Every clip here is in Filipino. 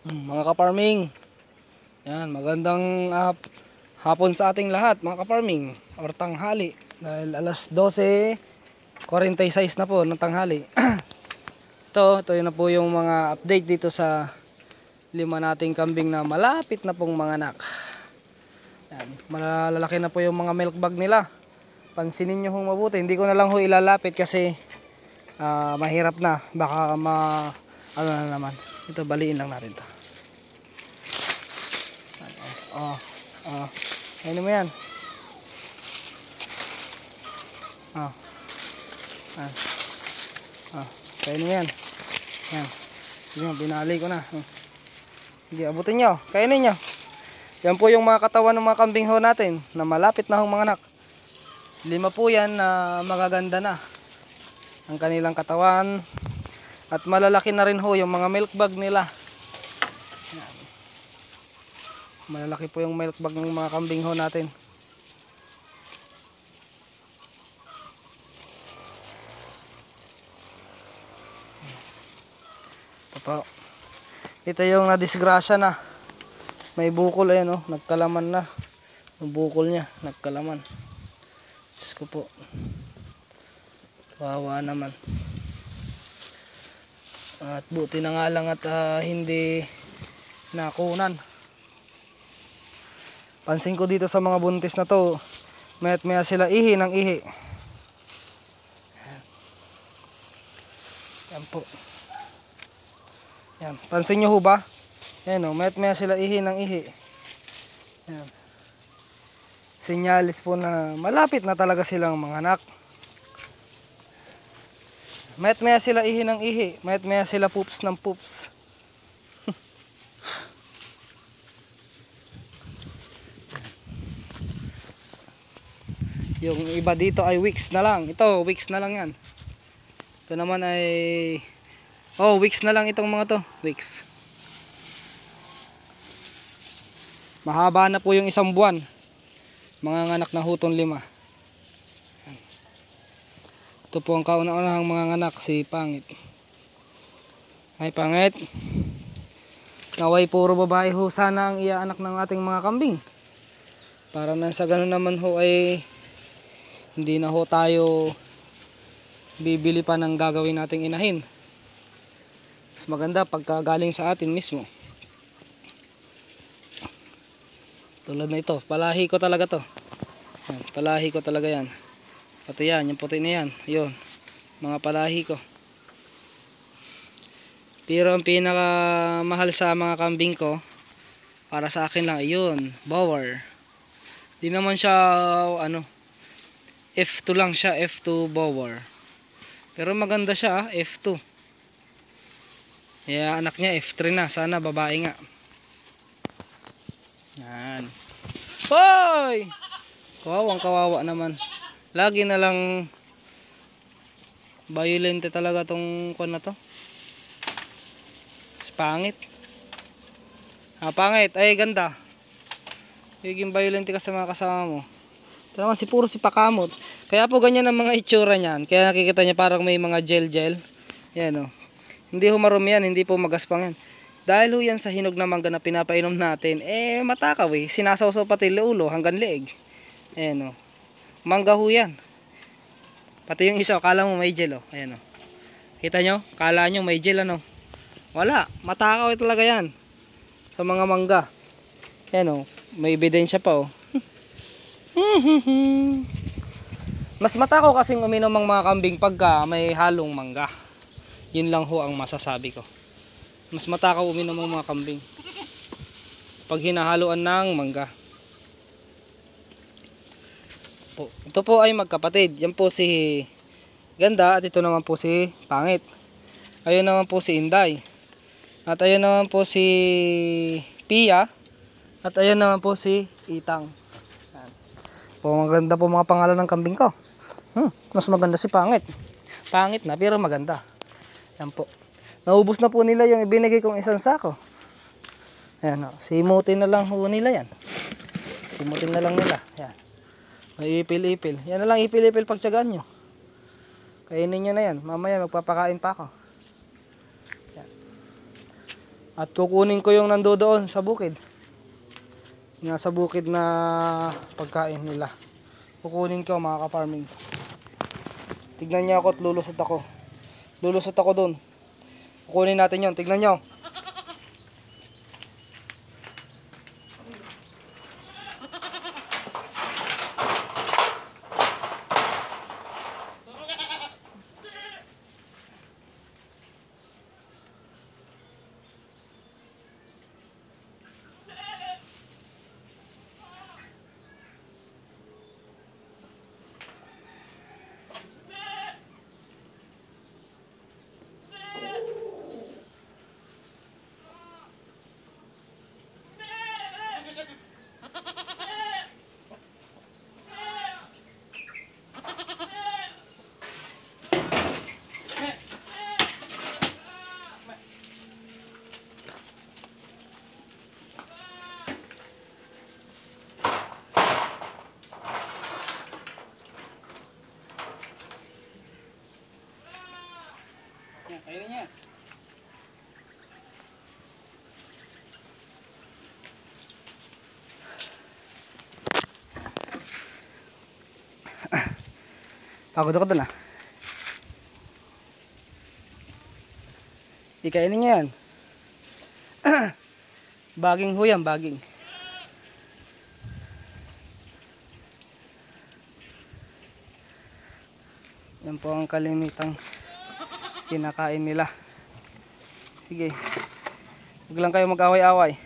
Mga ka-farming, yan, magandang hapon sa ating lahat mga ka-farming, or tanghali, dahil alas 12:46 na po ng tanghali. ito yun na po yung mga update dito sa 5 nating kambing na malapit na pong mga anak. Yan, malalaki na po yung mga milk bag nila. Pansinin nyo hong mabuti, hindi ko na lang ho ilalapit kasi mahirap na, baka ano na naman. Ito, baliin lang natin to. Ano mo yan? Kainin mo yan. Yan. Sige, binali ko na. Sige, abutin nyo. Kainin nyo. Yan po yung mga katawan ng mga kambing ho natin na malapit na hong mga anak. 5 po yan na magaganda na ang kanilang katawan. At malalaki na rin ho yung mga milk bag nila. Yan. Malalaki po yung milk bag ng mga kambing ho natin. Ito yung nadisgrasya na. May bukol, ayan, nagkalaman na. Yung bukol niya, nagkalaman. Diyos ko po. Kawawa naman. At buti na nga lang at hindi nakunan. Pansin ko dito sa mga buntis na to, mayat maya sila ihi ng ihi. Yan po. Yan, pansin nyo ho ba? Yan, mayat maya sila ihi ng ihi. Yan. Sinyalis po na malapit na talaga silang mga anak. Mayat maya sila ihi ng ihi, mayat maya sila poops ng poops. Yung iba dito ay weeks na lang. Ito, weeks na lang yan. Ito naman ay weeks na lang itong mga to. Weeks. Mahaba na po yung 1 buwan. Mga anak na huton 5. Ito po ang kauna-unahang mga anak, si Pangit. Ay Pangit. Naway puro babae ho sana ang iaanak ng ating mga kambing. Para na sa ganun naman ho ay hindi na ho tayo bibili pa ng gagawin nating inahin. Mas maganda pagka galing sa atin mismo. Tulad na ito, palahi ko talaga to. Yan, palahi ko talaga yan. Pati yan, yung puti na yan. Yun, mga palahi ko. Pero ang pinaka mahal sa mga kambing ko, para sa akin lang, yun, Bower. Di naman siya, F2 lang siya, F2 Bower. Pero maganda siya, F2. Kaya anak niya F3 na, sana babae nga. Yan. Hoy! Kawawang kawawa naman. Lagi na lang violente talaga tong kon na to. Pangit. Pangit, ay ganda. Higing violente ka sa mga kasama mo. Ito naman puro si Pakamot. Kaya po ganyan ang mga itsura niyan. Kaya nakikita niya parang may mga gel. Yan Hindi ho marumi yan, hindi po magaspang yan. Dahil ho yan sa hinog na mangga na pinapainom natin, matakaw Sinasawsaw pati ulo hanggang leeg. Ayan Mangga ho yan. Pati yung isa, kala mo may gel Ayan Kita nyo? Kala nyo may gel Wala, matakaw talaga yan. Sa mga mangga. Ayan may ebidensya pa Mas matakaw kasing uminom ang mga kambing pagka may halong mangga. Yun lang ho ang masasabi ko. Mas matakaw uminom ang mga kambing pag hinahaluan ng mangga. Ito po ay magkapatid. Yan po si Ganda at ito naman po si Pangit. Ayun naman po si Inday. At ayun naman po si Pia. At ayun naman po si Itang. Maganda po mga pangalan ng kambing ko. Mas maganda si Pangit. Pangit na pero maganda. Yan po. Naubos na po nila yung ibinigay kong 1 sako. Ayan simutin na lang ho nila yan. Simutin na lang nila. Yan. May ipil-ipil. Yan na lang ipil-ipil pagtsagaan nyo. Kainin nyo na yan. Mamaya magpapakain pa ako. Yan. At kukunin ko yung nandoon sa bukid. Nasa bukid na pagkain nila. Kukunin ko mga ka-farming. Tignan niyo ako at lulusot ako. Lulusot ako doon. Kukunin natin yon. Tignan niyo. Kainin niya. Pagod ako doon ah. Ikainin niya yan. Baging ho yan, baging. Yan po ang kalimitang kinakain nila. Sige. Huwag lang kayo mag-away-away.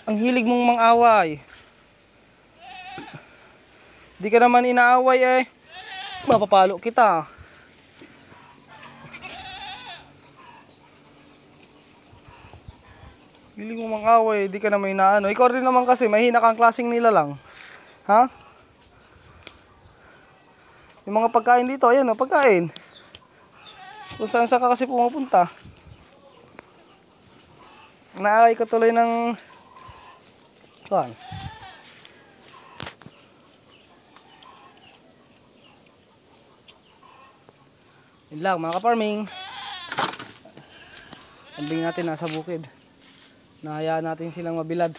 Ang hilig mong mang-away. Di ka naman inaaway eh. Mapapalo kita. Hilig mong mang-away, di ka naman inaano. Ikaw rin naman kasi, mahina kang klaseng nila lang. Ha? Yung mga pagkain dito, ayan o, pagkain. Kung saan ka kasi pumupunta. Naaway ka tuloy ng... Kuhan. Yun lang mga ka-farming. Kambing natin nasa bukid. Nahayaan natin silang mabilad.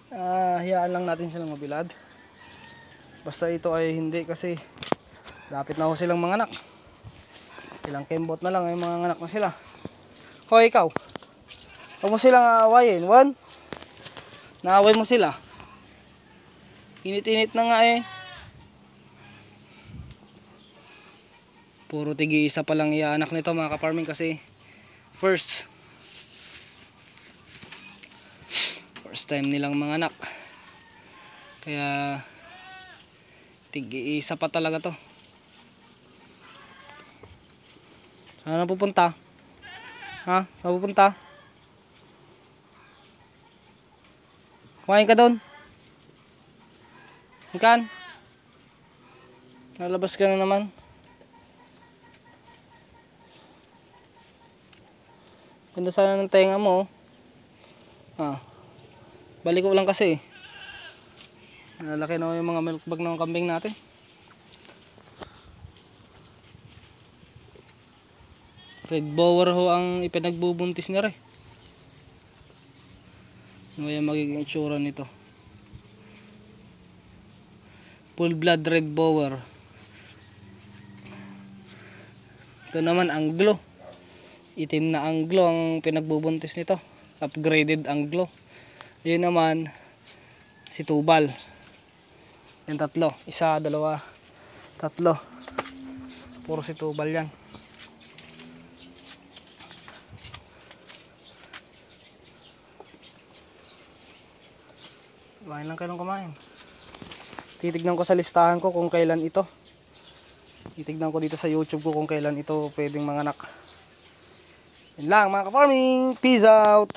Hayaan lang natin silang mabilad. Basta ito ay hindi kasi lapit na ho silang mga anak. Ilang kembot na lang ay mga anak na sila. Hoy ikaw. Huwag mo silang aawayin. One. Naaway mo sila. Init-init na nga eh. Puro tigi-isa pa lang iaanak nito mga ka-farming kasi first time nilang mga anak. Kaya tigi-isa pa talaga to. Saan na pupunta? Ha? Saan pupunta? Kumain ka doon. Ikan. Nalabas ka na naman. Ganda sana ng tenga mo. Balik ko lang kasi. Nalaki na yung mga milk bag ng kambing natin. Red bower ho ang ipinagbubuntis niya rin. Ano yung magiging itsura nito? Full blood red bower. Ito naman Anglo. Itim na Anglo ang pinagbubuntis nito. Upgraded Anglo. Yun naman si Tubal. Yan tatlo. Isa, dalawa, tatlo. Puro si Tubal yan. Kumain lang kayo ng kumain. Titignan ko sa listahan ko kung kailan ito. Titignan ko dito sa YouTube ko kung kailan ito pwedeng manganak. Yan lang mga ka-farming. Peace out!